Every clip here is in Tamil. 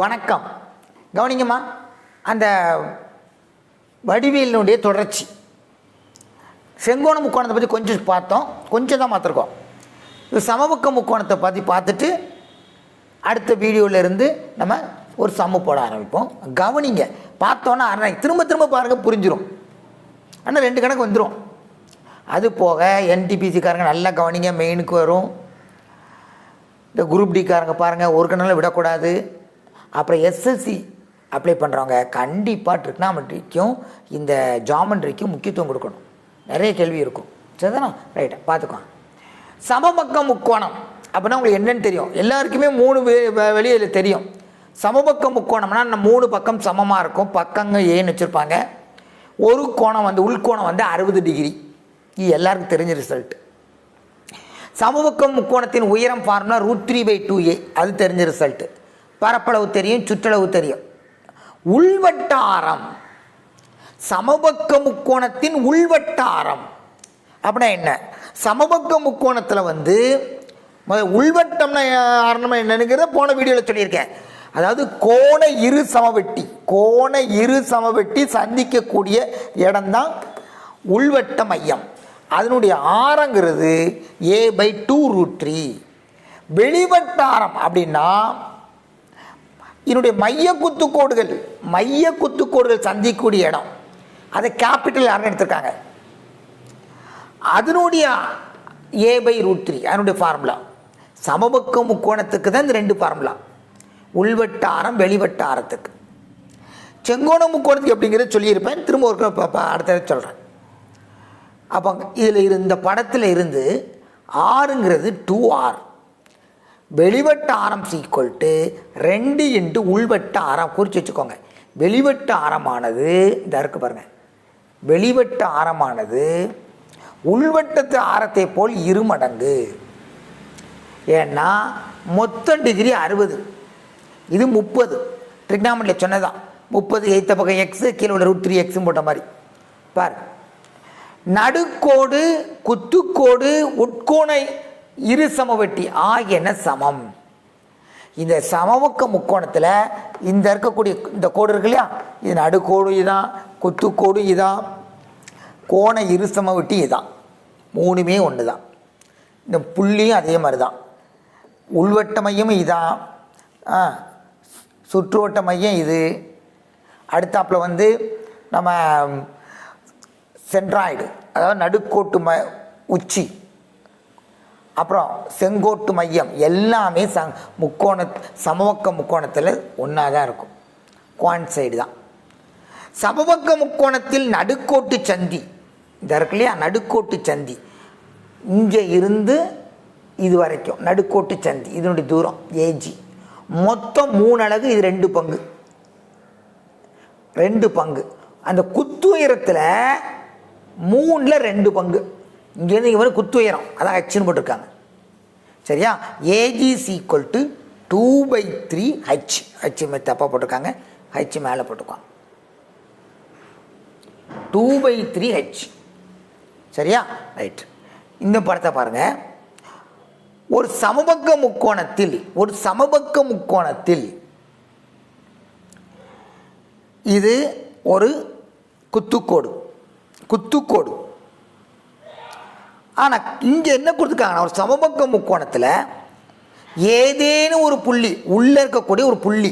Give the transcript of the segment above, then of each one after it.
வணக்கம். கவனிங்கம்மா, அந்த வடிவியலினுடைய தொடர்ச்சி செங்கோண முக்கோணத்தை பற்றி கொஞ்சம் பார்த்தோம், கொஞ்சம் தான் பார்த்துருக்கோம். இது சமபக்க முக்கோணத்தை பற்றி பார்த்துட்டு அடுத்த வீடியோவில் இருந்து நம்ம ஒரு சம்மு போட ஆரம்பிப்போம். கவனிங்க, பார்த்தோன்னா திரும்ப திரும்ப பாருங்கள், புரிஞ்சிடும். ஆனால் 2 கணக்கு வந்துடும். அது போக என்டிபிசிக்காரங்க நல்லா கவனிங்க, மெயினுக்கு வரும். இந்த குரூப் டிக்காரங்க பாருங்கள், ஒரு கணக்கில் விடக்கூடாது. அப்புறம் எஸ்எஸ்சி அப்ளை பண்ணுறவங்க கண்டிப்பாக ட்ரிக்னாமெட்ரிக்கும் இந்த ஜாமெண்ட்ரிக்கும் முக்கியத்துவம் கொடுக்கணும். நிறைய கேள்வி இருக்கும், சரிதானா? ரைட்டா, பார்த்துக்கோ. சமபக்க முக்கோணம் அப்படின்னா உங்களுக்கு என்னென்னு தெரியும். எல்லாருக்குமே 3 வெளியில் தெரியும். சமபக்க முக்கோணம்னா 3 பக்கம் சமமாக இருக்கும், பக்கங்கள் ஏன்னு வச்சுருப்பாங்க. ஒரு கோணம் உள்கோணம் 60 டிகிரி. இது எல்லாருக்கும் தெரிஞ்ச ரிசல்ட். சமபக்க முக்கோணத்தின் உயரம் ஃபார்முலா √3/2a, அது தெரிஞ்ச ரிசல்ட்டு. பரப்பளவு தெரியும், சுற்றளவு தெரியும். உள்வட்டாரம், சமபக்க முக்கோணத்தின் உள்வட்டாரம் அப்படின்னா என்ன? சமபக்க முக்கோணத்தில் உள்வட்டம்னா ஆரம்பம் என்னங்கிறத போன வீடியோவில் சொல்லியிருக்கேன். அதாவது கோண இரு சமவெட்டி சந்திக்கக்கூடிய இடம்தான் உள்வட்ட மையம். அதனுடைய ஆரங்கிறது a/2√3. வெளிவட்டாரம் அப்படின்னா இதனுடைய மைய குத்துக்கோடுகள் சந்திக்கக்கூடிய இடம், அதை கேபிட்டல் யாரும் எடுத்திருக்காங்க. அதனுடைய a/√3 அதனுடைய ஃபார்முலா. சமபக்க முக்கோணத்துக்கு தான் இந்த 2 ஃபார்முலா, உள்வட்டாரம் வெளிவட்டாரத்துக்கு. செங்கோண முக்கோணத்துக்கு எப்படிங்கிறத சொல்லியிருப்பேன், திரும்ப ஒரு அடுத்த சொல்கிறேன். அப்போ இதில் இந்த படத்தில் இருந்து ஆறுங்கிறது 2r, வெளிவட்ட ஆரம் = 2 × உள்வட்ட ஆரம். குறித்து வச்சுக்கோங்க. வெளிவட்ட ஆரமானது இந்த இருக்கு பாருங்கள், வெளிவட்ட ஆரமானது உள்வட்டத்து ஆரத்தை போல் 2 மடங்கு. ஏன்னா மொத்த டிகிரி 60, இது 30. ட்ரிக்னாமெட்ரியில் சொன்னதான் 30 எய்த்த பக்கம் எக்ஸு, கீழே உள்ள √3x போட்ட மாதிரி பாரு. நடுக்கோடு, குத்துக்கோடு, உட்கோண இரு சமவெட்டி ஆகியன சமம். இந்த சமபக்க முக்கோணத்தில் இந்த இருக்கக்கூடிய இந்த கோடு இருக்கு இல்லையா, இது நடுக்கோடு இதான், குத்துக்கோடு இதான், கோண இரு சமவெட்டி இதான். 3மே ஒன்று தான். இந்த புள்ளியும் அதே மாதிரி தான். உள்வட்ட மையமும் இதான், சுற்றுவட்ட மையம் இது. அடுத்தாப்பில் நம்ம சென்ட்ராய்டு, அதாவது நடுக்கோட்டு உச்சி, அப்புறம் செங்கோட்டு மையம் எல்லாமே சமபக்க முக்கோணத்தில் ஒன்றா தான் இருக்கும். குவான் சைடு தான். சமபக்க முக்கோணத்தில் நடுக்கோட்டு சந்தி இந்த இருக்கு இல்லையா, நடுக்கோட்டு சந்தி இங்கே இருந்து இது வரைக்கும் நடுக்கோட்டு சந்தி, இதனுடைய தூரம் AG. மொத்தம் 3 அலகு, இது 2 பங்கு. அந்த குத்துயரத்தில் 3ல் 2 பங்கு. இங்கேருந்து இங்கே குத்து உயரம், அதான் ஹெச்னு போட்டிருக்காங்க, சரியா? AG = 2/3h. ஹெச் தப்பாக போட்டிருக்காங்க, ஹெச் மேலே போட்டிருக்காங்க. 2/3h, சரியா? ரைட். இந்த படத்தை பாருங்கள். ஒரு சமபக்க முக்கோணத்தில் இது ஒரு குத்துக்கோடு. ஆனால் இங்கே என்ன கொடுத்துருக்காங்கன்னா, ஒரு சமபக்க முக்கோணத்தில் ஏதேனும் ஒரு புள்ளி, உள்ளே இருக்கக்கூடிய ஒரு புள்ளி,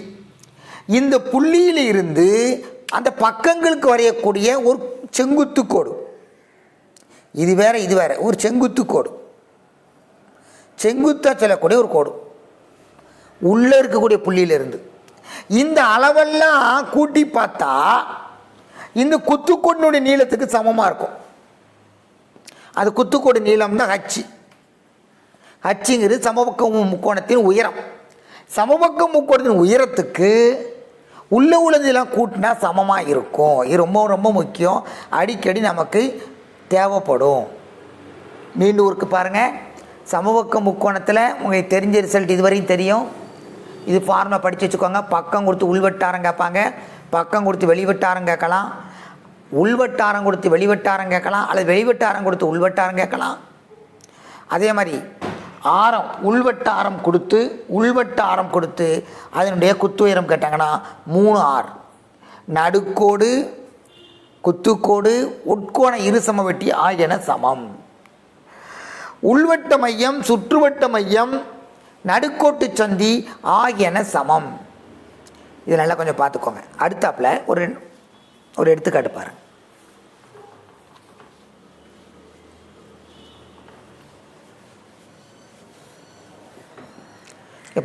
இந்த புள்ளியில் இருந்து அந்த பக்கங்களுக்கு வரையக்கூடிய ஒரு செங்குத்து கோடு, இது வேற ஒரு செங்குத்து கோடு, செங்குத்தாக செல்லக்கூடிய ஒரு கோடு உள்ளே இருக்கக்கூடிய புள்ளியிலிருந்து. இந்த அளவெல்லாம் கூட்டி பார்த்தா இந்த குத்துக்கோடினுடைய நீளத்துக்கு சமமாக இருக்கும். அது குத்துக்கோடு நீளம் தான் ஹச்சுங்கிறது சமபக்க முக்கோணத்தின் உயரம். சமபக்க முக்கோணத்தின் உயரத்துக்கு உள்ளதெல்லாம் கூட்டினா சமமாக இருக்கும். இது ரொம்ப ரொம்ப முக்கியம், அடிக்கடி நமக்கு தேவைப்படும். மீண்டும் ஒருக்கு பாருங்கள். சமபக்க முக்கோணத்தில் உங்களுக்கு தெரிஞ்ச ரிசல்ட் இதுவரையும் தெரியும். இது ஃபார்முலா படித்து வச்சுக்கோங்க. பக்கம் கொடுத்து உள்வட்டாரம் கேட்பாங்க, பக்கம் கொடுத்து வெளிவட்டாரம் கேட்கலாம், உள்வட்டாரம் கொடுத்து வெளிவட்டாரம் கேட்கலாம், அல்லது வெளிவட்டாரம் கொடுத்து உள்வட்டாரம் கேட்கலாம். அதே மாதிரி ஆரம் உள்வட்ட ஆரம் கொடுத்து அதனுடைய குத்து உயரம் கேட்டாங்கன்னா 3r. நடுக்கோடு குத்துக்கோடு உட்கோண இருசமவெட்டி ஆகியன சமம். உள்வட்ட மையம் சுற்றுவட்ட மையம் நடுக்கோட்டு சந்தி ஆகியன சமம். இது நல்லா கொஞ்சம் பார்த்துக்கோங்க. அடுத்தாப்புல ஒரு எடுத்துக்காட்டு பாருங்க.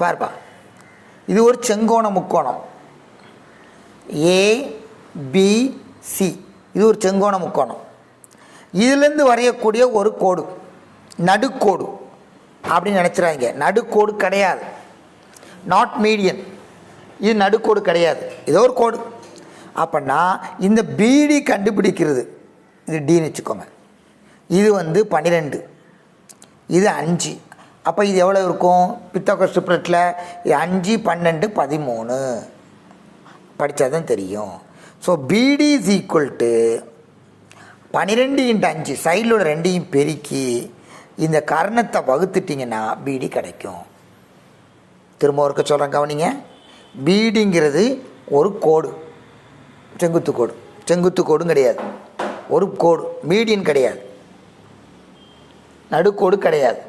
பாருப்பா, இது ஒரு செங்கோண முக்கோணம் ABC. இது ஒரு செங்கோண முக்கோணம். இதிலேருந்து வரையக்கூடிய ஒரு கோடு நடுக்கோடு அப்படின்னு நினச்சிடாதீங்க. நடுக்கோடு கிடையாது, நாட் மீடியன். இது நடுக்கோடு கிடையாது, ஏதோ ஒரு கோடு. அப்படின்னா இந்த பிடி கண்டுபிடிக்கிறது இது டின்னு வச்சுக்கோங்க. இது 12, இது 5. அப்போ இது எவ்வளோ இருக்கும்? பித்தாகோரஸ் ட்ரிப்ளெட்டில் 5, 12, 13 படித்தா தான் தெரியும். ஸோ பிடி இஸ் ஈக்குவல் டு 12 × 5, சைடில் உள்ள 2ஐயும் பெருக்கி இந்த கர்ணத்தை வகுத்துட்டிங்கன்னா பிடி கிடைக்கும். திரும்ப ஒருக்க சொல்கிறேன், கவனிங்க. பிடிங்கிறது ஒரு கோடு, செங்குத்து கோடும் கிடையாது, ஒரு கோடு, மீடியன் கிடையாது, நடுக்கோடு கிடையாது.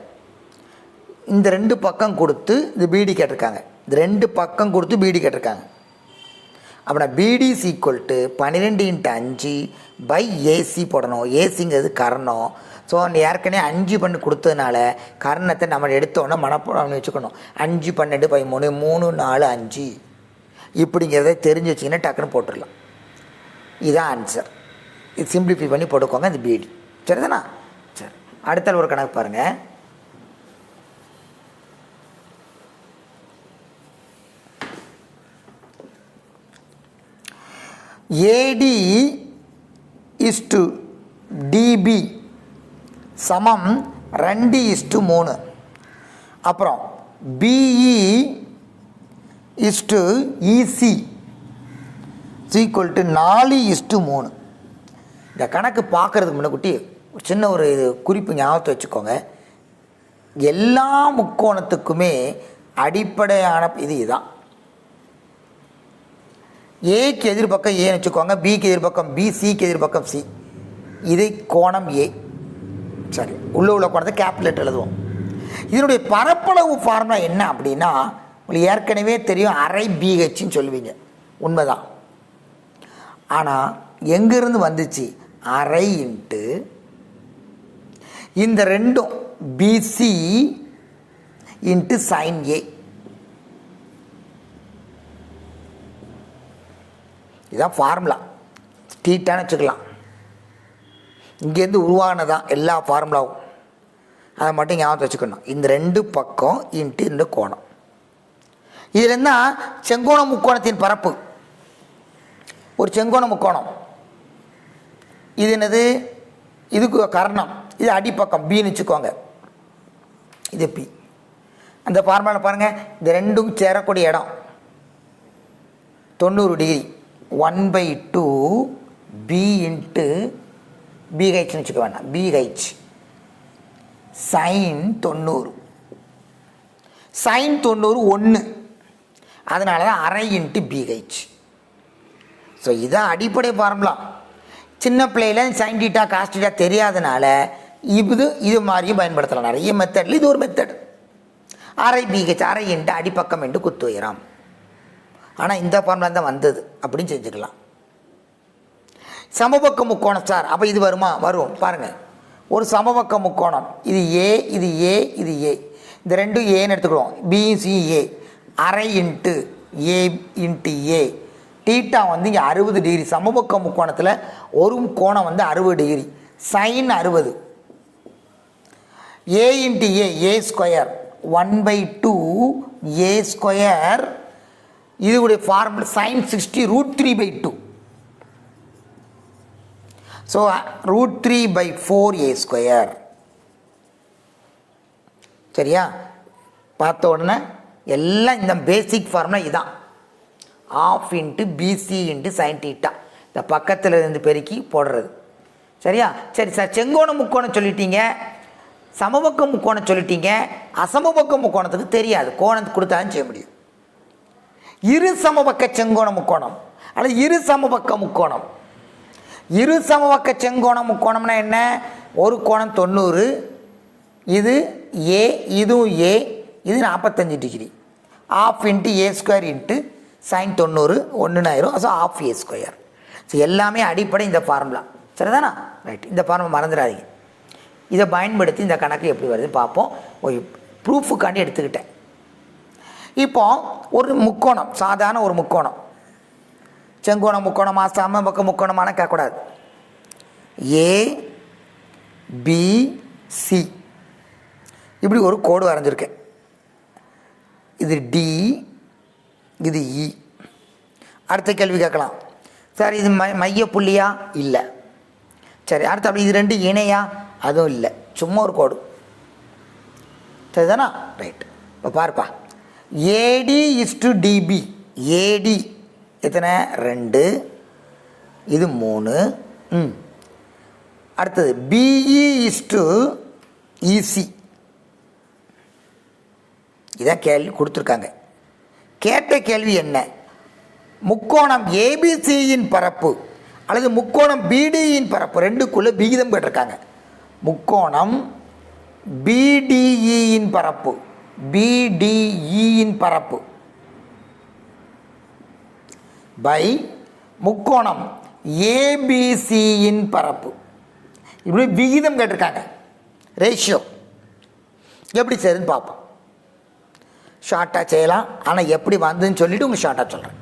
இந்த 2 பக்கம் கொடுத்து இது பிடி கேட்டிருக்காங்க. இந்த 2 பக்கம் கொடுத்து பிடி கேட்டிருக்காங்க. அப்படின்னா பிடி இஸ் ஈக்குவல் டு 12 × 5/AC போடணும். ஏசிங்கிறது கர்ணம். ஸோ ஏற்கனவே 5 பண்ணி கொடுத்ததுனால கர்ணத்தை நம்ம எடுத்தோன்னே மனப்பாடம் வச்சுக்கணும். 5, 12, 13, 3, 4, 5 இப்படிங்கிறத தெரிஞ்சு வச்சிங்கன்னா டக்குன்னு போட்டுடலாம். இதுதான் ஆன்சர். இது சிம்பிளிஃபை பண்ணி போட்டுக்கோங்க. இது பிடி. சரிதானா? சரி, அடுத்த ஒரு கணக்கு பாருங்கள். AD is to DB சமம் 2:3. அப்புறம் BE is to EC equal to 4:3. இந்த கணக்கு பார்க்குறதுக்கு முன்னக்குட்டி சின்ன ஒரு குறிப்பு ஞாபகத்தை வச்சுக்கோங்க. எல்லா முக்கோணத்துக்குமே அடிப்படையான இதுதான். ஏக்கு எதிர்பக்கம் ஏன்னு வச்சுக்கோங்க, பிக்கு எதிர்பக்கம் பி, சிக்கு எதிர்பக்கம் சி. இது கோணம் ஏ. சரி, உள்ள கோணத்தை கேப்லெட் எழுதுவோம். இதனுடைய பரப்பளவு ஃபார்முலா என்ன அப்படின்னா உங்களுக்கு ஏற்கனவே தெரியும், அரை பிஹெச்ன்னு சொல்லுவீங்க. உண்மைதான். ஆனால் எங்கேருந்து வந்துச்சு? அரை இன்ட்டு இந்த ரெண்டும் பிசி இன்ட்டு சைன் ஏ. இதுதான் ஃபார்முலா. தீட்டான்னு வச்சுக்கலாம். இங்கேருந்து உருவானதான் எல்லா ஃபார்முலாவும். அதை மட்டும் ஞாபகத்தை வச்சுக்கணும். இந்த 2 பக்கம் இன்ட்டு இந்த கோணம். இதில் என்ன? செங்கோண முக்கோணத்தின் பரப்பு. ஒரு செங்கோண முக்கோணம். இது என்னது? இதுக்கு கர்ணம். இது அடிப்பக்கம் பின்னு வச்சுக்கோங்க. இது பி. அந்த ஃபார்முலா பாருங்கள். இந்த 2ம் சேரக்கூடிய இடம் 90 டிகிரி. 1/2 பி இன்ட்டு பிஹெச்னு வச்சுக்க வேண்டாம், பிஹெச் சைன் 90. சைன் 90 1. அதனால தான் அரை இன்ட்டு பிஹெச். ஸோ இதான் அடிப்படை ஃபார்முலா. சின்ன பிள்ளையில் சைன் டீட்டா காஸ் டீட்டா தெரியாதனால இது மாதிரியும் பயன்படுத்தலாம். நிறைய மெத்தடில் இது ஒரு மெத்தட். அரை பிஹெச், அரை இன்ட்டு அடிப்பக்கம் என்று குத்து உயரம். ஆனால் இந்த ஃபார்முலா தான் வந்தது, அப்படின்னு செஞ்சுக்கலாம். சமபக்க முக்கோணம் சார், அப்போ இது வருமா? வரும். பாருங்கள், ஒரு சமபக்க முக்கோணம். இது ஏ, இது ஏ, இது ஏ. இந்த 2 ஏன்னு எடுத்துக்கிறோம். பிசிஏ அரை into a into a. Theta இங்கே 60 டிகிரி. சமபக்க முக்கோணத்தில் ஒரு கோணம் 60 degree. Sine 60. A into a square 1/2 a square. இதுடைய formula sine 60 √3/2. So √3/4 a square. சரியா? பார்த்த உடனே எல்லாம் இந்த பேசிக் ஃபார்முலா இதான். ½ into PC into sine theta. இந்த பக்கத்தில் இருந்து பெருக்கி போடுறது. சரியா? சரி சார், செங்கோண முக்கோணம் சொல்லிட்டீங்க, சமபக்க முக்கோணம் சொல்லிட்டீங்க, அசமபக்க முக்கோணத்துக்கு தெரியாது, கோணம் கொடுத்தாலும் செய்ய முடியும். இரு சமபக்க செங்கோண முக்கோணம் அல்லது இரு சமபக்க முக்கோணம். இரு சமபக்க செங்கோண முக்கோணம்னா என்ன? ஒரு கோணம் 90, இது ஏ, இதுவும் ஏ, இது 45 degree. Half into a square into sine 90 ஒன்றுன்னு ஆயிரும். So half a square. So எல்லாமே அடிப்படை இந்த ஃபார்முலா. சரிதானா? ரைட். இந்த ஃபார்முலா மறந்துடாதீங்க. இதை பயன்படுத்தி இந்த கணக்கு எப்படி வருதுன்னு பார்ப்போம். ஒரு ப்ரூஃபுக்காண்டி எடுத்துக்கிட்டேன். இப்போ ஒரு முக்கோணம், சாதாரண ஒரு முக்கோணம், செங்கோண முக்கோணமா சமபக்க முக்கோணமான கேட்கக்கூடாது. ஏ பி சி இப்படி ஒரு கோடு வரைஞ்சிருக்கேன். இது டி, இது இ. அடுத்த கேள்வி கேட்கலாம், சார் இது மைய புள்ளியா? இல்லை. சரி, அடுத்த அப்படி இது ரெண்டு இணையா? அதுவும் இல்லை, சும்மா ஒரு கோடு. சரிதானா? ரைட். இப்போ பாருப்பா, ஏடி இஸ் டு டிபி. ஏடி எத்தனை? 2, இது 3. அடுத்தது பிஇ இஸ் டு இசி. இதான் கேள்வி கொடுத்துருக்காங்க. கேட்ட கேள்வி என்ன? முக்கோணம் ஏபிசியின் பரப்பு அல்லது முக்கோணம் பிடியின் பரப்பு ரெண்டுக்குள்ள விகிதம் கேட்டிருக்காங்க. முக்கோணம் பிடிஇயின் பரப்பு, பிடிஇயின் பரப்பு பை முக்கோணம் ஏபிசியின் பரப்பு, இப்படி விகிதம் கேட்டிருக்காங்க. ரேஷியோ எப்படி செய்யுதுன்னு பார்ப்போம். ஷார்ட்டாக செய்யலாம், ஆனால் எப்படி வந்துன்னு சொல்லிவிட்டு உங்களுக்கு ஷார்ட்டாக சொல்கிறேன்.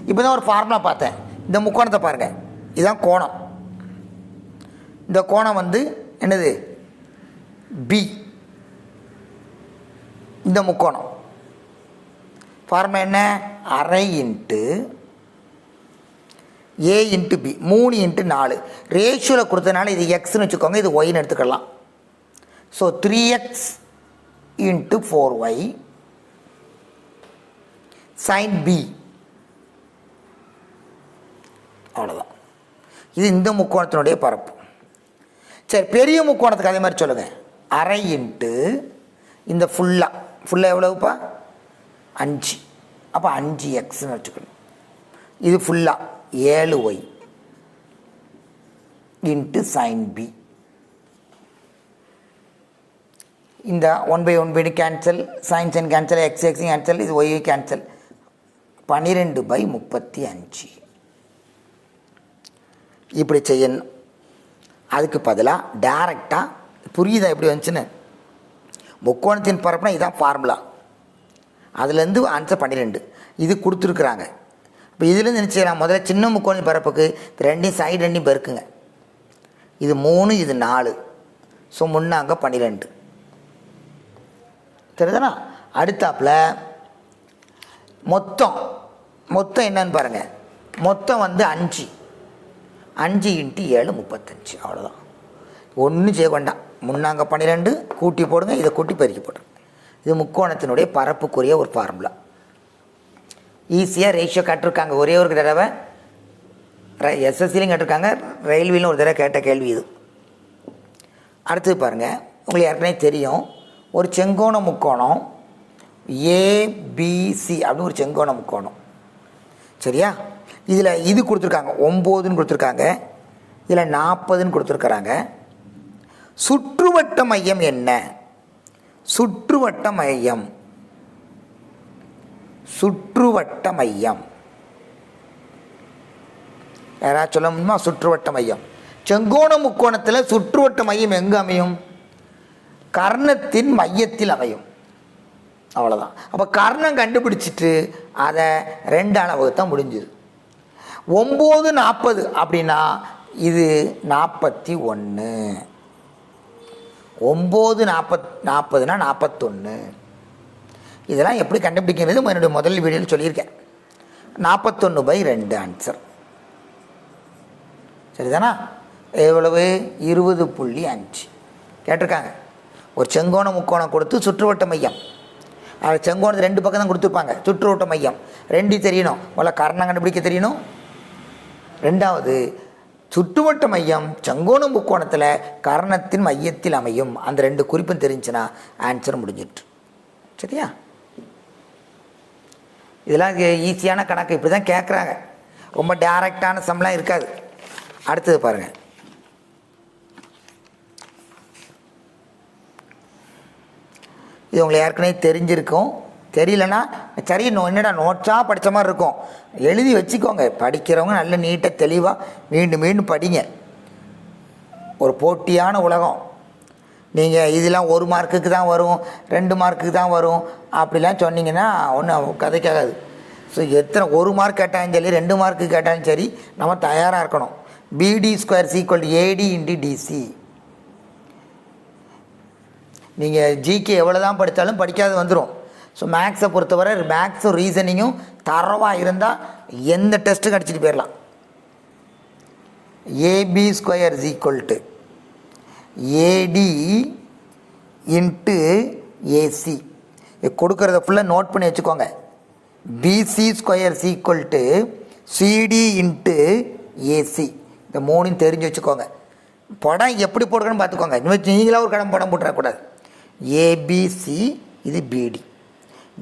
இப்போ தான் ஒரு ஃபார்முலா பார்த்தேன். இந்த முக்கோணத்தை பாருங்கள், இதுதான் கோணம். இந்த கோணம் வந்து என்னது? பி. இந்த முக்கோணம் ஃபார்முலா என்ன? அரை into a into b, 3 into 4. ரேஷியோவில் கொடுத்ததுனால இது எக்ஸ்ன்னு வச்சுக்கோங்க, இது ஒய்ன்னு எடுத்துக்கலாம். So 3x into 4y sine B. அவ்வளோதான். இது இந்த முக்கோணத்தினுடைய பரப்பு. சரி, பெரிய முக்கோணத்துக்கு அதே மாதிரி சொல்லுங்கள். அரை இன்ட்டு இந்த ஃபுல்லாக எவ்வளவுப்பா? 5. அப்போ 5xன்னு வச்சுக்கணும். இது ஃபுல்லாக 7y இன்ட்டு சைன் பி. இந்த 1/1 cancel, sine sine cancel, x cancel, இது ஒய் கேன்சல். 12/35 இப்படி செய்யணும். அதுக்கு பதிலாக டைரெக்டாக புரியுதா எப்படி வந்துச்சுன்னு? முக்கோணத்தின் பரப்புனா இதுதான் ஃபார்முலா. அதுலேருந்து ஆன்சர் 12 இது கொடுத்துருக்குறாங்க. இப்போ இதுலேருந்து என்ன செய்யலாம்? முதல்ல சின்ன முக்கோணத்தின் பரப்புக்கு ரெண்டையும் சைடு ரெண்டையும் பெருக்குங்க. இது 3, இது 4. ஸோ முன்னாங்க 12. தெரியுதுனா? அடுத்தாப்பில் மொத்தம் என்னன்னு பாருங்கள். மொத்தம் வந்து 5 இன்ட்டு 7 35. அவ்வளோதான். ஒன்றும் செய்ய வேண்டாம். முன்னாங்க 12 கூட்டி போடுங்க, இதை கூட்டி பெருக்கி போடுங்க. இது முக்கோணத்தினுடைய பரப்புக்குரிய ஒரு ஃபார்முலா. ஈஸியாக ரேஷியோ கேட்டிருக்காங்க. ஒரே ஒரு தடவை எஸ்எஸ்சிலையும் கேட்டிருக்காங்க, ரயில்வேலையும் ஒரு தடவை கேட்ட கேள்வி இது. அடுத்தது பாருங்கள், உங்களுக்கு ஏற்கனவே தெரியும், ஒரு செங்கோண முக்கோணம் ஏபிசி அப்படின்னு ஒரு செங்கோண முக்கோணம். சரியா? இதில் இது கொடுத்துருக்காங்க 9ன்னு கொடுத்துருக்காங்க, இதில் 40ன்னு கொடுத்துருக்குறாங்க. சுற்றுவட்ட மையம் என்ன? சுற்றுவட்ட மையம் யாராவது சொல்ல முடியுமா? சுற்றுவட்ட மையம். செங்கோண முக்கோணத்தில் சுற்றுவட்ட மையம் எங்கே அமையும்? கர்ணத்தின் மையத்தில் அமையும். அவ்வளோதான். அப்போ கர்ணம் கண்டுபிடிச்சிட்டு அதை 2 அளவு தான் முடிஞ்சுது. 9 40 அப்படின்னா இது 41. 9 40னா 41. இதெல்லாம் எப்படி கண்டுபிடிக்கிறது என்னுடைய முதல் வீடியோவில் சொல்லியிருக்கேன். 41/2 ஆன்சர். சரிதானா? எவ்வளவு? 20.5 கேட்டிருக்காங்க. ஒரு செங்கோண முக்கோணம் கொடுத்து சுற்றுவட்ட மையம், அதில் செங்கோணத்து 2 பக்கம் தான் கொடுத்துருப்பாங்க. சுற்றுவட்ட மையம் 2 தெரியணும். முதல்ல கர்ணம் கண்டுபிடிக்க தெரியணும். ரெண்டாவது சுற்றுவட்ட மையம் செங்கோண முக்கோணத்தில் கர்ணத்தின் மையத்தில் அமையும். அந்த 2 குறிப்பும் தெரிஞ்சுன்னா ஆன்சர் முடிஞ்சிட்டு. சரியா? இதெல்லாம் ஈஸியான கணக்கு. இப்படி தான் கேட்குறாங்க. ரொம்ப டைரக்டான சம்லாம் இருக்காது. அடுத்தது பாருங்கள். இது உங்களுக்கு ஏற்கனவே தெரிஞ்சிருக்கும். தெரியலன்னா சரி என்னடா நோட்ஸாக படித்த மாதிரி இருக்கும், எழுதி வச்சுக்கோங்க. படிக்கிறவங்க நல்ல நீட்டாக தெளிவாக மீண்டும் மீண்டும் படிங்க. ஒரு போட்டியான உலகம். நீங்கள் இதெல்லாம் 1 மார்க்குக்கு தான் வரும், 2 மார்க்குக்கு தான் வரும் அப்படிலாம் சொன்னீங்கன்னா ஒன்றும் கதைக்காகாது. ஸோ எத்தனை 1 மார்க் கேட்டாலும் சரி, 2 மார்க்கு கேட்டாலும் சரி, நம்ம தயாராக இருக்கணும். BD² AD × DC. நீங்கள் ஜிகே எவ்வளோ தான் படித்தாலும் படிக்காது வந்துடும். ஸோ மேக்ஸை பொறுத்தவரை மேக்ஸும் ரீசனிங்கும் தரவாக இருந்தால் எந்த டெஸ்ட்டும் அடிச்சுட்டு போயிடலாம். AB² = AD × AC. கொடுக்குறத ஃபுல்லாக நோட் பண்ணி வச்சுக்கோங்க. BC² = CD × AC. இந்த 3 தெரிஞ்சு வச்சுக்கோங்க. படம் எப்படி போடுறதுன்னு பார்த்துக்கோங்க. இனிமேல் நீங்களாக ஒரு படம் போட்டுறக்கூடாது. ABC, இது BD.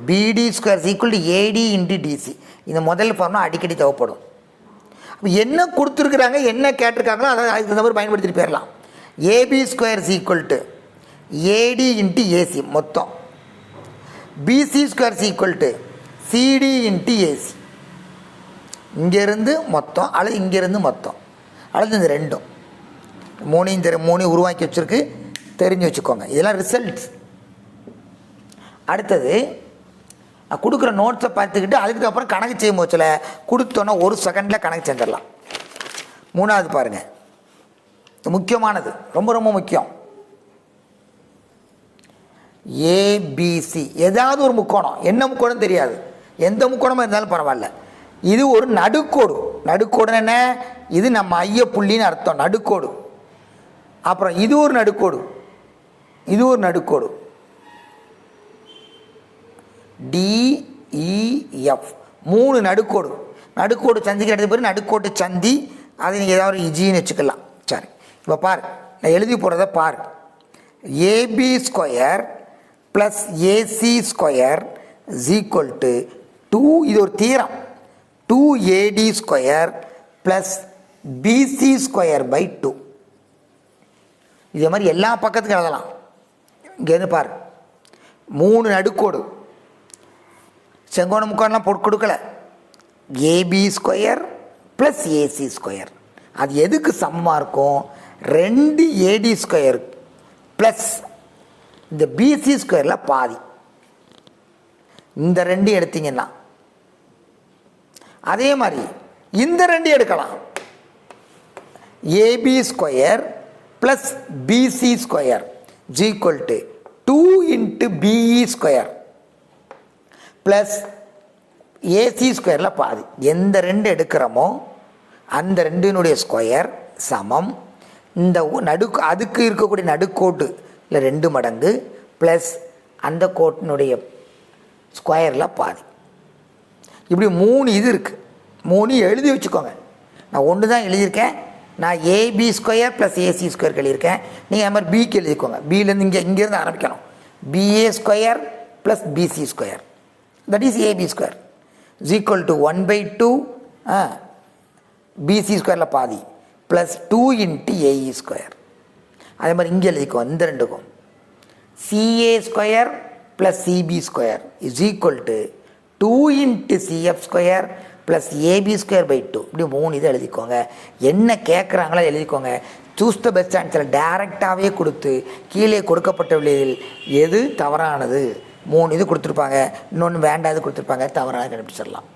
BD² = AD × DC. இந்த முதல் ஃபார்முலா அடிக்கடி தேவைப்படும். அப்போ என்ன கொடுத்துருக்குறாங்க, என்ன கேட்டிருக்காங்களோ அதை அதுக்கு தகுந்த மாதிரி பயன்படுத்திட்டு போயிடலாம். AB² = AD × AC மொத்தம். BC² = CD × AC. இங்கேருந்து மொத்தம் அல்லது இங்கேருந்து மொத்தம் அல்லது இந்த 3 உருவாக்கி வச்சுருக்கு, தெரிஞ்சு வச்சுக்கோங்க. இதெல்லாம் ரிசல்ட்ஸ். அடுத்தது நான் கொடுக்குற நோட்ஸை பார்த்துக்கிட்டு அதுக்கப்புறம் கணக்கு செய்யும் போச்சில் கொடுத்தோன்னா 1 செகண்டில் கணக்கு செஞ்சிடலாம். 3வது பாருங்கள், முக்கியமானது, ரொம்ப ரொம்ப முக்கியம். ABC ஏதாவது ஒரு முக்கோணம், என்ன முக்கோணம் தெரியாது, எந்த முக்கோணமாக இருந்தாலும் பரவாயில்ல. இது ஒரு நடுக்கோடு. நடுக்கோடுன்னு என்ன? இது நம்ம மைய புள்ளின்னு அர்த்தம், நடுக்கோடு. அப்புறம் இது ஒரு நடுக்கோடு, இது ஒரு நடுக்கோடு. DEF 3 நடுக்கோடு. நடுக்கோடு சந்திக்கு எடுத்த பிறகு நடுக்கோட்டு சந்தி, அதை நீங்கள் ஏதாவது இஜின்னு வச்சுக்கலாம். சரி, இப்போ பாரு, நான் எழுதி போடுறத பாரு. AB² + AC² = 2. இது ஒரு தீரம். 2AD² + BC² / 2. இதே மாதிரி எல்லா பக்கத்துக்கும் எழுதலாம். இங்கேருந்து பாரு, 3 நடுக்கோடு. செங்கோண முக்கோணம்லாம் போட்டு கொடுக்கல. AB² + AC². அது எதுக்கு சமமாக இருக்கும்? 2AD² ப்ளஸ் இந்த BC² பாதி. இந்த 2 எடுத்தீங்கன்னா அதே மாதிரி இந்த 2 எடுக்கலாம். AB² + BC² = 2 × BE² plus AC² பாதி. எந்த 2 எடுக்கிறோமோ அந்த 2னுடைய ஸ்கொயர் சமம் இந்த அதுக்கு இருக்கக்கூடிய நடுக்கோட்டு இல்லை 2 மடங்கு ப்ளஸ் அந்த கோட்டினுடைய ஸ்கொயரில் பாதி. இப்படி 3 இது இருக்குது. 3 எழுதி வச்சுக்கோங்க. நான் 1 தான் எழுதியிருக்கேன். நான் AB² + AC² எழுதியிருக்கேன். நீங்கள் அது மாதிரி பிக்கு எழுதிக்கோங்க. பியிலேருந்து இங்கேருந்து ஆரம்பிக்கணும். BA² + BC². That is AB² = 1/2 BC² பாதி ப்ளஸ் 2 × AE². அதே மாதிரி இங்கே எழுதிக்கோ. இந்த 2க்கும் CA² + CB² = 2 × CF² + AB²/2. இப்படி 3 இதை எழுதிக்கோங்க. என்ன கேட்குறாங்களோ எழுதிக்கோங்க. சூஸ் த பெஸ்ட் ஆன்சர் டைரெக்டாகவே கொடுத்து கீழே கொடுக்கப்பட்ட விலையில் எது தவறானது 3 இது கொடுத்துருப்பாங்க, இன்னொன்று வேண்டாது கொடுத்துருப்பாங்க, தவறானது கண்டுபிடிச்சிடலாம்.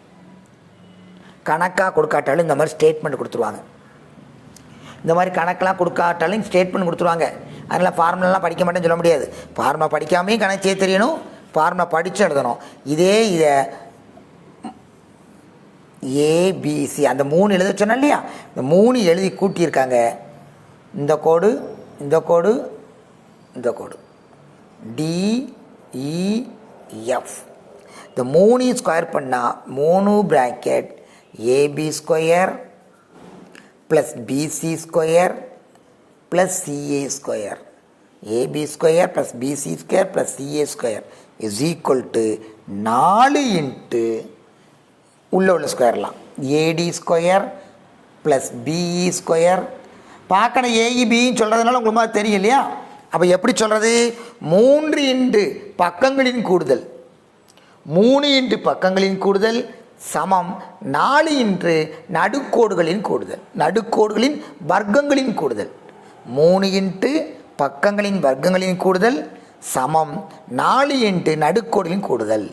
கணக்காக கொடுக்காட்டாலும் இந்த மாதிரி ஸ்டேட்மெண்ட் கொடுத்துருவாங்க. இந்த மாதிரி கணக்கெலாம் கொடுக்காட்டாலும் ஸ்டேட்மெண்ட் கொடுத்துருவாங்க. அதனால் ஃபார்முலாலாம் படிக்க மாட்டேன்னு சொல்ல முடியாது. ஃபார்முலா படிக்காமையும் கணக்கு செய்ய தெரியணும், ஃபார்முலா படித்து எழுதணும். இதை ABC அந்த 3 எழுத சொன்னேன் இல்லையா, இந்த 3 எழுதி கூட்டியிருக்காங்க. இந்த கோடு, இந்த கோடு, இந்த கோடு, DEF. இந்த 3 ஸ்கொயர் பண்ணால் 3 bracket AB² plus BC square plus CA square, AB square plus BC square plus CA square is equal to 4 into உள்ள ஸ்கொயர்லாம் AD square plus BE square. பார்க்கணும் ஏஇபின்னு சொல்கிறதுனால உங்களுக்கு மாதிரி தெரியும் இல்லையா? அப்போ எப்படி சொல்கிறது? 3 இன்ட்டு பக்கங்களின் கூடுதல், 3 இன்ட்டு பக்கங்களின் கூடுதல் சமம் 4 இன்ட்டு நடுக்கோடுகளின் கூடுதல், நடுக்கோடுகளின் வர்க்கங்களின் கூடுதல். 3 இன்ட்டு பக்கங்களின் வர்க்கங்களின் கூடுதல் சமம் 4 இன்ட்டு நடுக்கோடுகளின் கூடுதல்.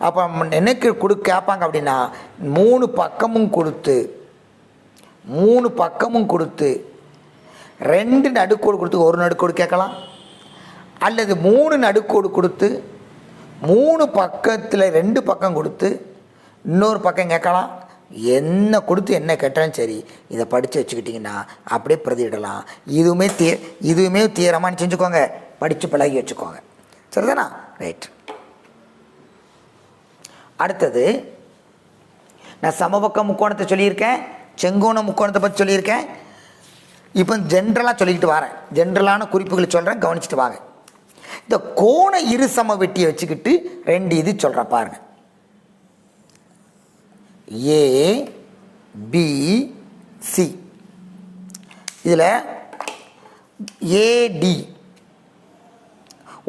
அப்போ எனக்கு கேட்பாங்க அப்படின்னா 3 பக்கமும் கொடுத்து 2 நடுக்கோடு கொடுத்து 1 நடுக்கோடு கேட்கலாம், அல்லது 3 நடுக்கோடு கொடுத்து 3 பக்கத்தில் 2 பக்கம் கொடுத்து இன்னொரு பக்கம் கேட்கலாம். என்ன கொடுத்து என்ன கேட்டாலும் சரி, இதை படித்து வச்சுக்கிட்டிங்கன்னா அப்படியே பிரதியிடலாம். இதுவுமே தீரமானு செஞ்சுக்கோங்க, படித்து பழகி வச்சுக்கோங்க. சரிதானா? ரைட். அடுத்தது நான் சமபக்க முக்கோணத்தை சொல்லியிருக்கேன், செங்கோண முக்கோணத்தை பற்றி சொல்லியிருக்கேன். இப்போ ஜென்ரலாக சொல்லிக்கிட்டு வரேன், ஜென்ரலான குறிப்புகளை சொல்கிறேன், கவனிச்சுட்டு வாங்க. இந்த கோண இரு சம வெட்டியை வச்சுக்கிட்டு 2 இது சொல்கிறேன் பாருங்க. ஏபிசி, இதில் ஏடி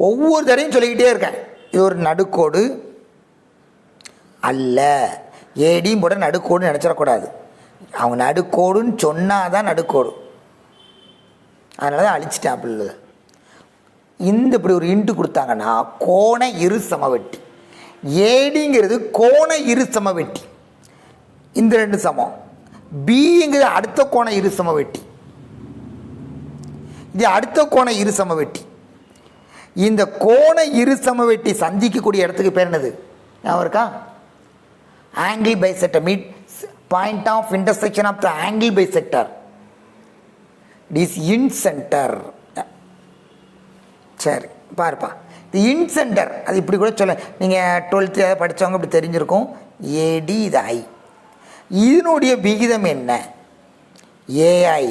ஒவ்வொரு தடையும் சொல்லிக்கிட்டே இருக்கேன். இது ஒரு நடுக்கோடு அல்ல, ஏடியும் போட நடுக்கோடுன்னு நினச்சிடக்கூடாது. அவங்க நடுக்கோடுன்னு சொன்னால் தான் நடுக்கோடு, அதனால தான் அழிச்சிட்டேன். அப்படி இல்லை, இந்த இப்படி ஒரு இன்ட்டு கொடுத்தாங்கன்னா கோண இரு சமவெட்டி. ஏடிங்கிறது கோண இரு சமவெட்டி, இந்த 2 சமம். பிங்கிறது அடுத்த கோண இரு சமவெட்டி, இது அடுத்த கோண இரு சமவெட்டி. இந்த கோண இரு சமவெட்டி சந்திக்கக்கூடிய இடத்துக்கு பேர் என்னது ஞாபகம் இருக்கா? Angle bisector. Meet point of intersection of the angle bisector is incentre. சரி பாருப்பா, இது இன் சென்டர். அது இப்படி கூட சொல்ல, நீங்கள் 12th படித்தவங்க இப்படி தெரிஞ்சிருக்கும். ஏடி இது ஐ, இதனுடைய விகிதம் என்ன? ஏஐ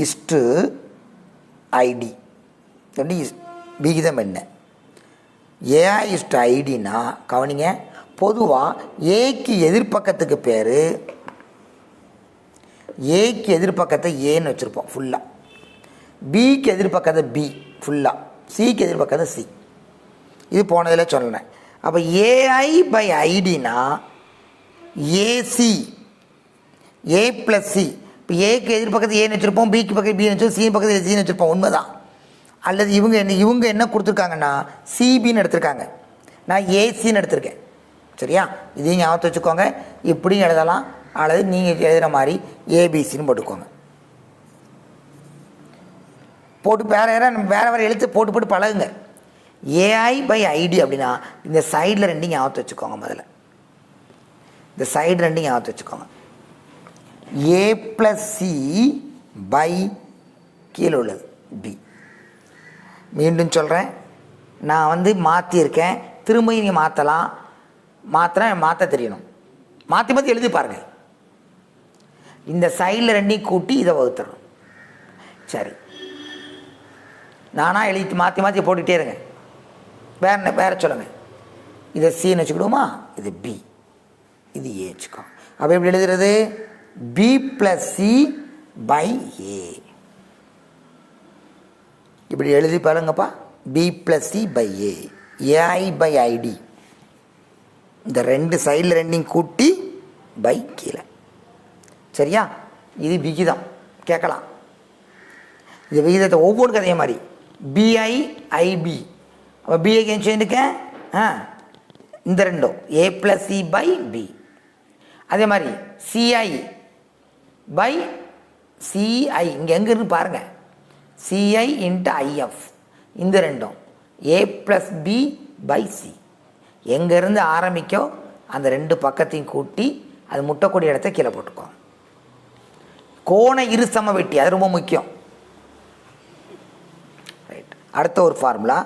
இஸ்டு ஐடி, விகிதம் என்ன? ஏஐ இஸ்டு ஐடினா கவனிங்க, பொதுவாக ஏக்கு எதிர்பக்கத்துக்கு பேர், ஏக்கு எதிர்பக்கத்தை ஏன்னு வச்சுருப்போம் ஃபுல்லாக, பிக்கு எதிர்பக்கத்தை பி ஃபுல்லாக, சிக்கு எதிர்பக்கத்தை சி. இது போனதில் சொன்னேன். அப்போ ஏஐ பை ஐடினா ஏசி, ஏ ப்ளஸ் சி. இப்போ ஏக்கு எதிர்பக்கத்தை ஏன்னு வச்சுருப்போம், பிக்கு பக்கத்து பின்னு வச்சுருப்போம், சி பக்கத்தில் சின்னு வச்சுருப்போம். உண்மைதான். அல்லது இவங்க என்ன கொடுத்துருக்காங்கன்னா சிபின்னு எடுத்திருக்காங்க, நான் ஏசின்னு எடுத்திருக்கேன். சரியா? இதையும் ஞாபகத்தை வச்சுக்கோங்க. இப்படியும் எழுதலாம், அல்லது நீங்கள் எழுதுகிற மாதிரி ஏபிசின்னு போட்டுக்கோங்க. போட்டு வேறு வேறு எழுத்து போட்டு பழகுங்க. ஏஐ பை ஐடி அப்படின்னா இந்த சைடில் 2 ஞாபகத்தை வச்சுக்கோங்க. முதல்ல இந்த சைடு 2 ஞாபகத்தை வச்சுக்கோங்க. ஏ ப்ளஸ் சி பை கீழே உள்ளது பி. மீண்டும் சொல்கிறேன், நான் மாற்றியிருக்கேன், திரும்ப நீங்கள் மாற்ற தெரியணும். மாற்றி எழுதி பாருங்கள். இந்த சைடில் 2 கூட்டி இதை வகுத்துறோம். சரி, நானாக எழுதி மாற்றி போட்டுகிட்டே இருங்க. வேறு சொல்லுங்கள். இதை சின்னு வச்சுக்கிடுவோமா? இது பி, இது ஏ வச்சுக்கோ. அப்போ எப்படி எழுதுறது? B plus C by A. இப்படி எழுதி பாருங்கப்பா. B plus C by A, AI by ID. இந்த 2 சைடில் 2 கூட்டி பை கீழே. சரியா? இது விகிதம் கேட்கலாம். இந்த விகிதத்தை ஒவ்வொரு கதைய மாதிரி பிஐ ஐபி. அப்போ பிஐக்கு சேர்ந்துருக்கேன் இந்த 2 ஏ ப்ளஸ் சி பை பி. அதே மாதிரி சிஐ பை சிஐ, இங்கே எங்கே இருந்து பாருங்கள், சிஐ இன்ட்டு ஐஎஃப். இந்த 2 ஏ ப்ளஸ் பி பை சி. எங்கேருந்து ஆரம்பிக்கோ அந்த 2 பக்கத்தையும் கூட்டி அது முட்டக்கூடிய இடத்த கீழே போட்டுக்கோ. கோண இரு சம வெட்டி, அது ரொம்ப முக்கியம். ரைட். அடுத்த ஒரு ஃபார்முலா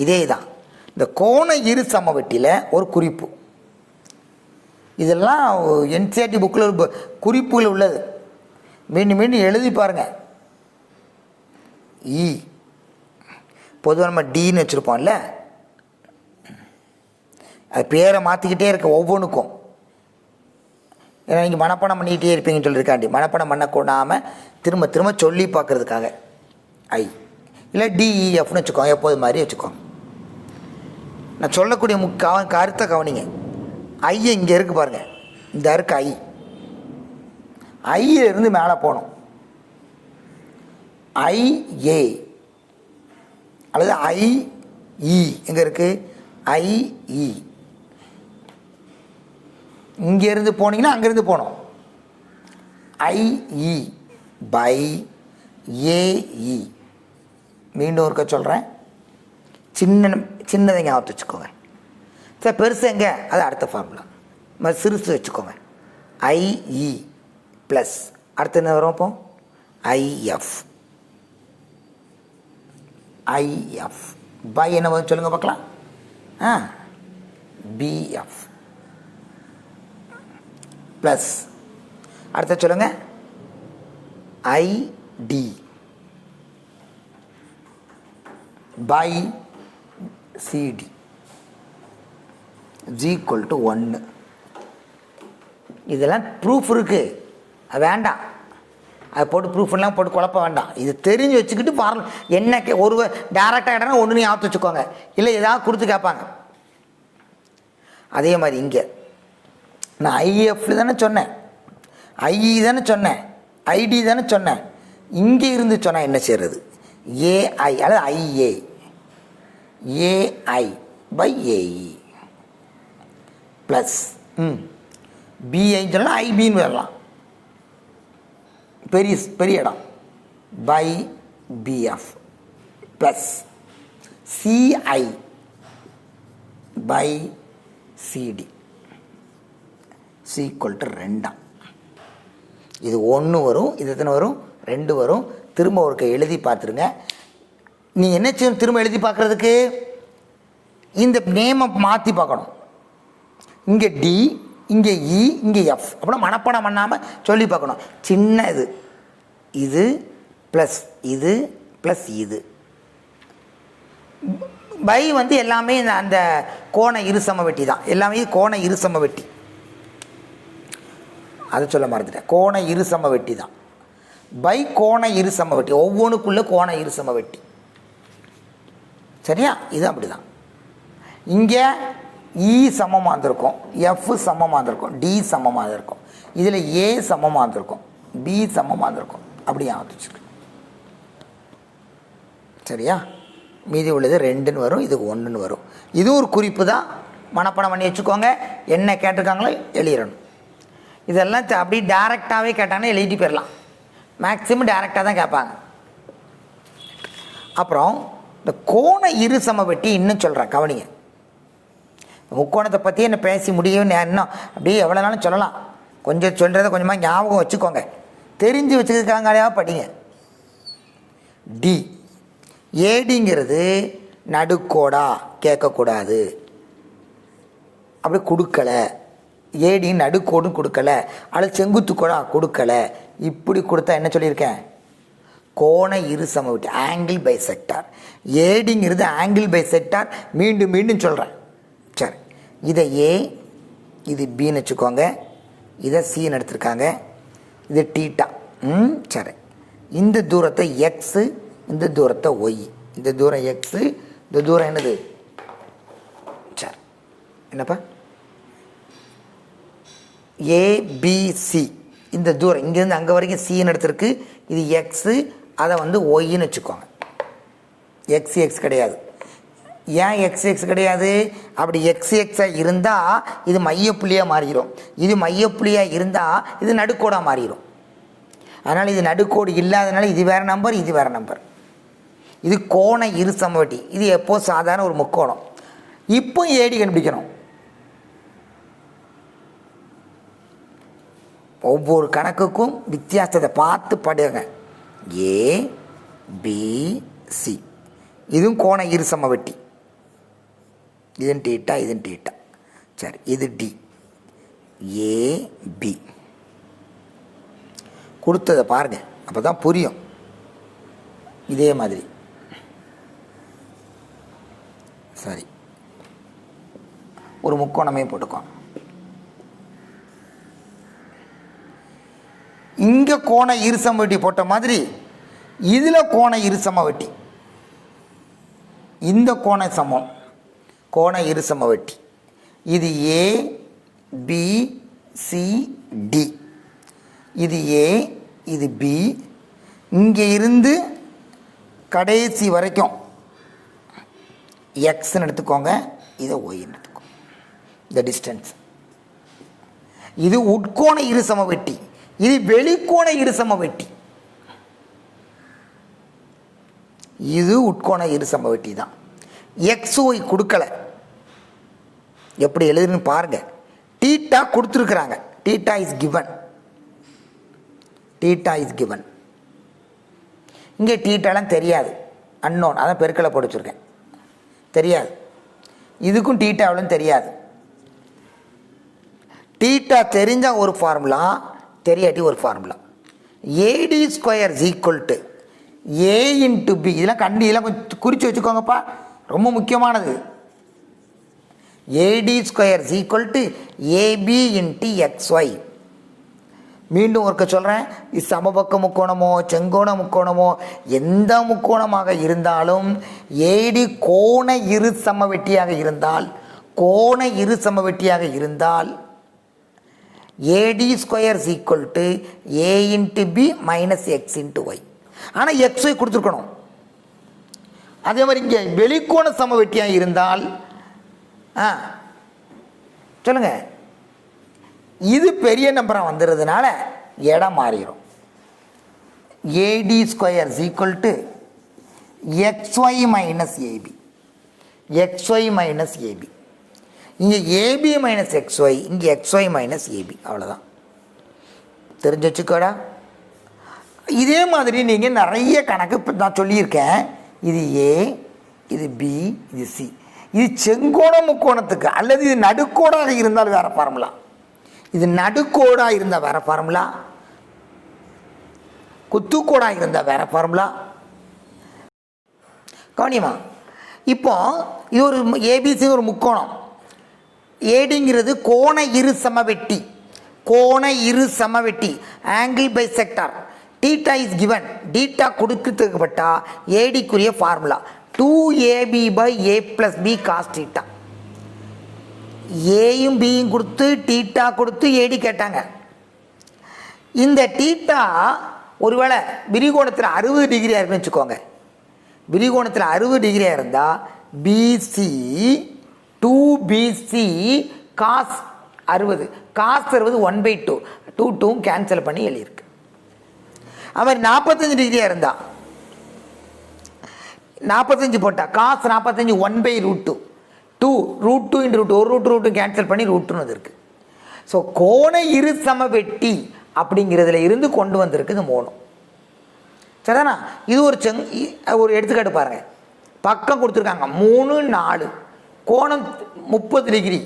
இதே தான். இந்த கோண இரு சம வெட்டியில் ஒரு குறிப்பு, இதெல்லாம் என்சிஆர்டி புக்கில் குறிப்புகள் உள்ளது. மீண்டும் மீண்டும் எழுதி பாருங்கள். இ பொதுவாக நம்ம டின்னு வச்சுருப்போம்ல, அது பேரை மாற்றிக்கிட்டே இருக்க ஒவ்வொன்றுக்கும். ஏன்னா நீங்கள் மனப்பாடம் பண்ணிக்கிட்டே இருப்பீங்கன்னு சொல்லியிருக்காண்டி மனப்பாடம் பண்ணக்கூடாமல் திரும்ப திரும்ப சொல்லி பார்க்குறதுக்காக ஐ இல்லை டிஇஎஃப்னு வச்சுக்கோங்க, எப்போது மாதிரி வச்சுக்கோங்க. நான் சொல்லக்கூடிய கருத்தை கவனிங்க. ஐயை இங்கே இருக்குது பாருங்கள், இந்த இருக்கு ஐ. ஐயிலிருந்து மேலே போகணும். ஐஏ அல்லது ஐஇ எங்கே இருக்குது? ஐஇ. இங்கேருந்து போனீங்கன்னா அங்கேருந்து போகணும். IE by AE. மீண்டும் இருக்க சொல்கிறேன், சின்னதை ஞாபகத்து வச்சுக்கோங்க. சார் பெருசு எங்கே? அது அடுத்த ஃபார்முலா. சிறுசு வச்சுக்கோங்க. ஐஇ ப்ளஸ் அடுத்து என்ன வரும்? இப்போ ஐஎஃப். ஐஎஃப் பை என்ன வரும் சொல்லுங்கள் பார்க்கலாம். பிஎஃப் ப்ளஸ் அடுத்த சொல்லுங்கள் ID by CD equal to 1. இதெல்லாம் ப்ரூஃப் இருக்குது, அது வேண்டாம். அதை போட்டு ப்ரூஃப்லாம் போட்டு குழப்ப வேண்டாம். இது தெரிஞ்சு வச்சுக்கிட்டு ஃபார்முலா என்ன ஒரு டேரெக்டாக இடம்னா ஒன்று ஞாபகம் வச்சுக்கோங்க, இல்லை ஏதாவது கொடுத்து கேட்பாங்க. அதே மாதிரி இங்கே நான் ஐஎஃப்ல தானே சொன்னேன், ஐஇ தானே சொன்னேன், ஐடி தானே சொன்னேன். இங்கே இருந்து சொன்னால் என்ன செய்கிறது? ஏஐ அல்லது IA. AI by AE plus பிஐன்னு சொல்லலாம், ஐபின்னு வரலாம், பெரிய இடம், by BF plus CI by CD equal to 2. இது 1 வரும், இது எத்தனை வரும்? 2 வரும். திரும்ப ஒரு எழுதி பார்த்துருங்க. நீங்கள் என்ன செய்யணும் திரும்ப எழுதி பார்க்குறதுக்கு? இந்த நேமை மாற்றி பார்க்கணும். இங்கே டி, இங்கே இ, இங்கே எஃப். அப்படின்னா மனப்பாடம் பண்ணாமல் சொல்லி பார்க்கணும். சின்ன இது ப்ளஸ் இது ப்ளஸ் இது பை எல்லாமே அந்த கோண இருசம வெட்டி தான். எல்லாமே கோண இருசம வெட்டி. அதை சொல்ல மறந்துட்டேன். கோண இருசம வெட்டி தான். பை கோண இருசம வெட்டி. ஒவ்வொன்றுக்குள்ளே கோண இருசம வெட்டி. சரியா? இது அப்படி தான். இங்கே இ சமமாக இருந்திருக்கும், எஃப் சமமாக இருந்திருக்கும், டி சமமாக இருந்திருக்கும், இதில் ஏ சமமாக இருந்திருக்கும், பி சமமாக இருந்திருக்கும். அப்படியே ஆகிடுச்சு. சரியா? மீதி உள்ளது 2ன்னு வரும், இதுக்கு 1ன்னு வரும். இதுவும் ஒரு குறிப்பு தான், மனப்பாடம் பண்ணி வச்சுக்கோங்க. என்ன கேட்டிருக்காங்களோ எழுதிடணும். இதெல்லாம் அப்படியே டேரெக்டாகவே கேட்டாங்கன்னா எழுதிட்டு போயிடலாம். மேக்ஸிமம் டேரெக்டாக தான் கேட்பாங்க. அப்புறம் இந்த கோண இரு சம வெட்டி இன்னும் சொல்கிறேன், கவனிங்க. முக்கோணத்தை பற்றி என்ன பேசி முடியும் இன்னும் அப்படியே எவ்வளோ நாளும் சொல்லலாம். கொஞ்சம் சொல்கிறத கொஞ்சமாக ஞாபகம் வச்சுக்கோங்க. தெரிஞ்சு வச்சுருக்காங்களையா படிங்க. டி ஏடிங்கிறது நடுக்கோடா கேட்கக்கூடாது. அப்படி கொடுக்கலை. ஏடி நடுக்கோடும் கொடுக்கலை, அல்லது செங்குத்துக்கோடா கொடுக்கலை. இப்படி கொடுத்தா என்ன சொல்லியிருக்கேன்? கோண இரு சம வெட்டி, ஆங்கிள் பை செக்டார். ஏடிங்கிறது ஆங்கிள் பை செக்டார். மீண்டும் மீண்டும் சொல்கிறேன். சரி, இதை ஏ, இது பின்னு வச்சுக்கோங்க. இதை சின்னு எடுத்துருக்காங்க. இது டீட்டா. சரி, இந்த தூரத்தை எக்ஸு, இந்த தூரத்தை ஒய். இந்த தூரம் எக்ஸு, இந்த தூரம் என்னது? சரி, என்னப்பா? ஏபிசி. இந்த தூரம் இங்கேருந்து அங்கே வரைக்கும் சின்னு எடுத்துருக்கு. இது எக்ஸு, அதை ஒய்ன்னு வச்சுக்கோங்க. எக்ஸ் எக்ஸ் கிடையாது. ஏன் எக்ஸ் எக்ஸ் கிடையாது? அப்படி எக்ஸ் எக்ஸாக இருந்தால் இது மையப்புள்ளியாக மாறிடும். இது மையப்புள்ளியாக இருந்தால் இது நடுக்கோடாக மாறிடும். அதனால் இது நடுக்கோடு இல்லாதனால இது வேறு நம்பர், இது வேறு நம்பர். இது கோண இரு சமவெட்டி. இது எப்போது சாதாரண ஒரு முக்கோணம். இப்போ ஏடி கண்டுபிடிக்கணும். ஒவ்வொரு கணக்குக்கும் வித்தியாசத்தை பார்த்து படுங்க. ஏ பி சி. இதுவும் கோண இரு சம வெட்டி. இதன் டீட்டா, இதன் டீட்டா. சரி, இது டி. ஏபி கொடுத்ததை பாருங்கள், அப்போ தான் புரியும். இதே மாதிரி சரி, ஒரு முக்கோணமே போட்டுக்கோ. இங்கே கோண இருசம வெட்டி போட்ட மாதிரி இதில் கோண இருசம வெட்டி, இந்த கோண சமம் கோண இருசம வெட்டி. இது ஏ பி சி டி, இது ஏ இது பி, இங்கே இருந்து கடைசி வரைக்கும் எக்ஸ்ன்னு எடுத்துக்கோங்க, இதை ஒய்ன்னு எடுத்துக்கோங்க. இந்த டிஸ்டன்ஸ் இது உட்கோண இருசம வெட்டி, இது வெளிக்கோண இருசம வெட்டி. இது உட்கோண இருசம வெட்டி தான். எக்ஸ் ஒய் கொடுக்கல, எப்படி எழுதுன்னு பாருங்க. தீட்டா கொடுத்துருக்குறாங்க, theta is given, theta is given. இங்கே தீட்டாலாம் தெரியாது, அன்னோன், அதான் பெருக்கலை படிச்சிருக்கேன், தெரியாது. இதுக்கும் தீட்டா எவ்வளோன்னு தெரியாது. தீட்டா தெரிஞ்சால் ஒரு ஃபார்முலா, தெரியாட்டி ஒரு formula. AD square is equal to a into b. இதெல்லாம் இதெல்லாம் கொஞ்சம் குறித்து வச்சுக்கோங்கப்பா, ரொம்ப முக்கியமானது. AD square is equal to AB into XY. மீண்டும் ஒருக்க சொல்கிறேன், இது சமபக்க முக்கோணமோ செங்கோண முக்கோணமோ எந்த முக்கோணமாக இருந்தாலும் ஏடி கோண இரு சமவெட்டியாக இருந்தால், கோண இரு சமவெட்டியாக இருந்தால் AD square is equal to a into b minus x into y. ஆனால் எக்ஸ்ஒய் கொடுத்துருக்கணும். அதே மாதிரி இங்கே வெளிக்கோண சமவெட்டியாக இருந்தால் சொல்லுங்க, இது பெரிய நம்பராக வந்துடுறதுனால இடம் மாறிடும். AD square is equal to XY minus AB, XY minus AB. இங்கே ஏபி மைனஸ் எக்ஸ்ஒய், இங்கே எக்ஸ்ஒய் மைனஸ் ஏபி, அவ்வளோதான். தெரிஞ்சு வச்சுக்கோடா. இதே மாதிரி நீங்கள் நிறைய கணக்கு நான் சொல்லியிருக்கேன். இது ஏ, இது பி, இது சி. இது செங்கோண முக்கோணத்துக்கு, அல்லது இது நடுக்கோடாக இருந்தால் வேறு ஃபார்முலா, இது நடுக்கோடாக இருந்தால் வேறு ஃபார்முலா, குத்துக்கோடாக இருந்தால் வேறு ஃபார்முலா. கவனியமா, இப்போ இது ஒரு ஏபிசி ஒரு முக்கோணம். ஏடிங்கிறது கோண இரு சமவெட்டி, கோண இரு சமவெட்டி, angle bisector. Theta is given, theta கொடுக்கப்பட்டா ஏடிக்குரிய formula 2ab by a plus b cos theta. ஏயும் பியும் கொடுத்து டீட்டா கொடுத்து ஏடி கேட்டாங்க. இந்த டீட்டா ஒருவேளை விரிகோணத்தில் 60 டிகிரியாக இருக்குன்னு வச்சுக்கோங்க. விரிகோணத்தில் 60 டிகிரியாக இருந்தால் PC 2bc cos 60, cos 60 1/2, 2 cancel பண்ணி எழுதியிருக்கு. அவர் 45 டிகிரியாக இருந்தால் 45 போட்டால் காஸ் 45 1/√2, 2 √2 × √2, ஒரு ரூட்டு கேன்சல் பண்ணி √2 இருக்குது. ஸோ கோண இரு சமவெட்டி அப்படிங்கிறதுல இருந்து கொண்டு வந்திருக்குது மூணு. சரிதானா? இது ஒரு எடுத்துக்காட்டு பாருங்கள். பக்கம் கொடுத்துருக்காங்க 3, 4, கோணம் 30 டிகிரி.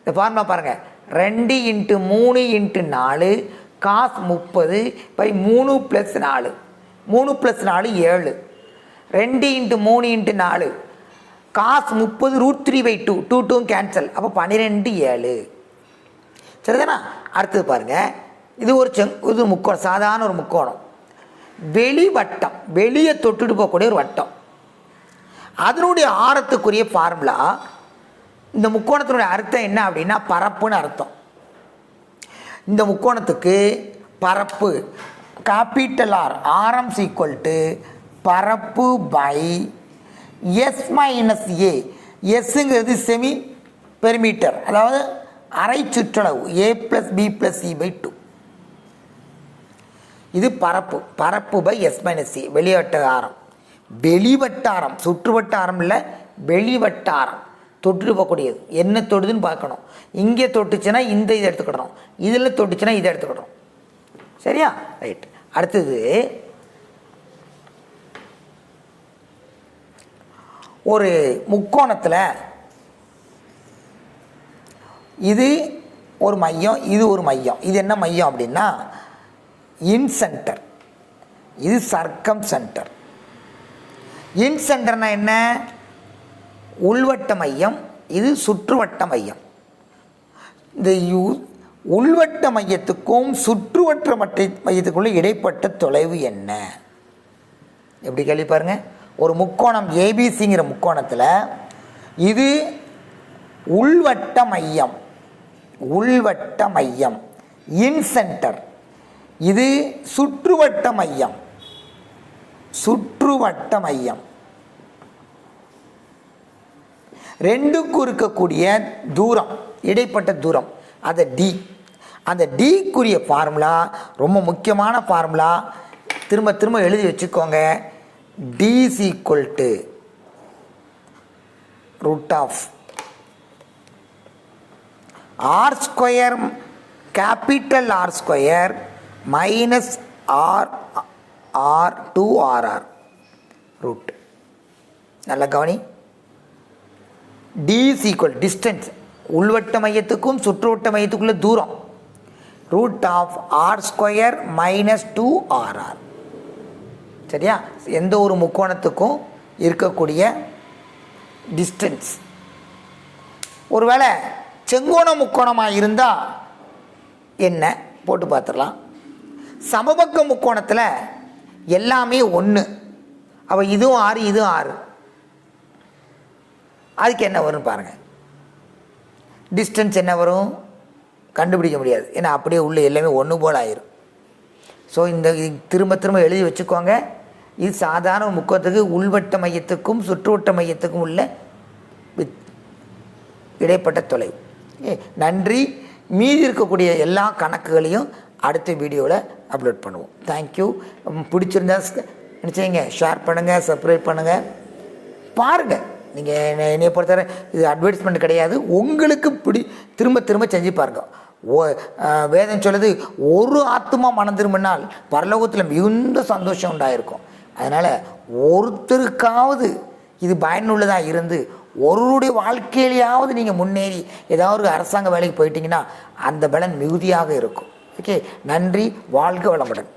இந்த ஃபார்முலா பாருங்கள், 2 × 3 × 4 காஸ் 30 பை 3 + 4, 3 + 4 7, 2 × 3 × 4 காஸ் 30 √3/2, 2 கேன்சல், அப்போ 12 7. சரிதானா? அடுத்தது பாருங்கள், இது இது முக்கோணம், சாதாரண ஒரு முக்கோணம். வெளி வட்டம், வெளியே தொட்டுட்டு போகக்கூடிய ஒரு வட்டம். அதனுடைய ஆரத்துக்குரிய ஃபார்முலா, இந்த முக்கோணத்தினுடைய அர்த்தம் என்ன அப்படின்னா பரப்புன்னு அர்த்தம். இந்த முக்கோணத்துக்கு பரப்பு கேபிட்டல் ஆர், ஆரம் ஈக்குவல் பரப்பு பை எஸ் மைனஸ் ஏ. எஸ்ங்கிறது செமி பெரிமீட்டர், அதாவது அரை சுற்றளவு, a + b + c/2. இது பரப்பு, பரப்பு பை எஸ் மைனஸ் ஏ. வெளிவட்ட ஆரம், வெளிவட்டாரம், சுற்றுவட்ட ஆரம் இல்லை, வெளிவட்டாரம். தொட்டு போகக்கூடியது, என்ன தொடுதுன்னு பார்க்கணும். இங்கே தொட்டுச்சுன்னா இந்த இதை எடுத்துக்கிடணும், இதில் தொட்டுச்சுன்னா இதை எடுத்துக்கிடணும். சரியா? ரைட். அடுத்தது ஒரு முக்கோணத்தில் இது ஒரு மையம், இது ஒரு மையம். இது என்ன மையம் அப்படின்னா இன்சென்டர், இது சர்க்கம் சென்டர். இன்சென்டர்னா என்ன? உள்வட்ட மையம், இது சுற்றுவட்ட மையம். இந்த உள்வட்ட மையத்துக்கும் சுற்றுவட்ட மையத்துக்குள்ள இடைப்பட்ட தொலைவு என்ன? எப்படி கேள்வி பாருங்க. ஒரு முக்கோணம் ஏபிசிங்கிற முக்கோணத்தில் இது உள்வட்ட மையம், உள்வட்ட மையம் இன்சென்டர். இது சுற்றுவட்ட மையம், சுற்றுவட்ட மையம். ரெண்டுக்கும் இருக்கக்கூடிய தூரம், இடைப்பட்ட தூரம், அது டி. அந்த டிக்குரிய ஃபார்முலா ரொம்ப முக்கியமான ஃபார்முலா, திரும்ப திரும்ப எழுதி வச்சுக்கோங்க. D is equal to root of R square, capital R square minus R R 2RR root. நல்ல கவனி. டி இஸ் ஈக்குவல் டிஸ்டன்ஸ், உள்வட்ட மையத்துக்கும் சுற்றுவட்ட மையத்துக்குள்ள தூரம், root of R square minus 2RR. சரியா? எந்த ஒரு முக்கோணத்துக்கும் இருக்கக்கூடிய டிஸ்டன்ஸ். ஒருவேளை செங்கோண முக்கோணமாக இருந்தால் என்ன போட்டு பார்த்துடலாம். சமபக்க முக்கோணத்தில் எல்லாமே ஒன்று. அப்போ இதுவும் 6, இதுவும் 6. அதுக்கு என்ன வரும்னு பாருங்கள். டிஸ்டன்ஸ் என்ன வரும்? கண்டுபிடிக்க முடியாது. ஏன்னா அப்படியே உள்ள எல்லாமே ஒன்று போல் ஆயிரும். ஸோ இந்த திரும்ப திரும்ப எழுதி வச்சுக்கோங்க. இது சாதாரண முக்கோணத்துக்கு உள்வட்ட மையத்துக்கும் சுற்றுவட்ட மையத்துக்கும் உள்ள இடைப்பட்ட தொலைவு. நன்றி. மீதி இருக்கக்கூடிய எல்லா கணக்குகளையும் அடுத்த வீடியோவில் அப்லோட் பண்ணுவோம். தேங்க்யூ. பிடிச்சிருந்தா நினச்சிங்க ஷேர் பண்ணுங்கள், சப்ஸ்கிரைப் பண்ணுங்கள், பாருங்கள். நீங்கள் என்னை பொறுத்தவரை இது அட்வர்டைஸ்மெண்ட் கிடையாது, உங்களுக்கு திரும்ப திரும்ப செஞ்சு பாருங்கள். வேதம் சொல்லுது, ஒரு ஆத்மா மனம் திரும்பினால் பரலோகத்தில் மிகுந்த சந்தோஷம் உண்டாயிருக்கும். அதனால் ஒருத்தருக்காவது இது பயனுள்ளதாக இருந்து ஒருவருடைய வாழ்க்கையிலேயாவது நீங்கள் முன்னேறி ஏதாவது ஒரு அரசாங்க வேலைக்கு போயிட்டீங்கன்னா அந்த பலன் மிகுதியாக இருக்கும். ஓகே, நன்றி. வாழ்க வளமுடன்.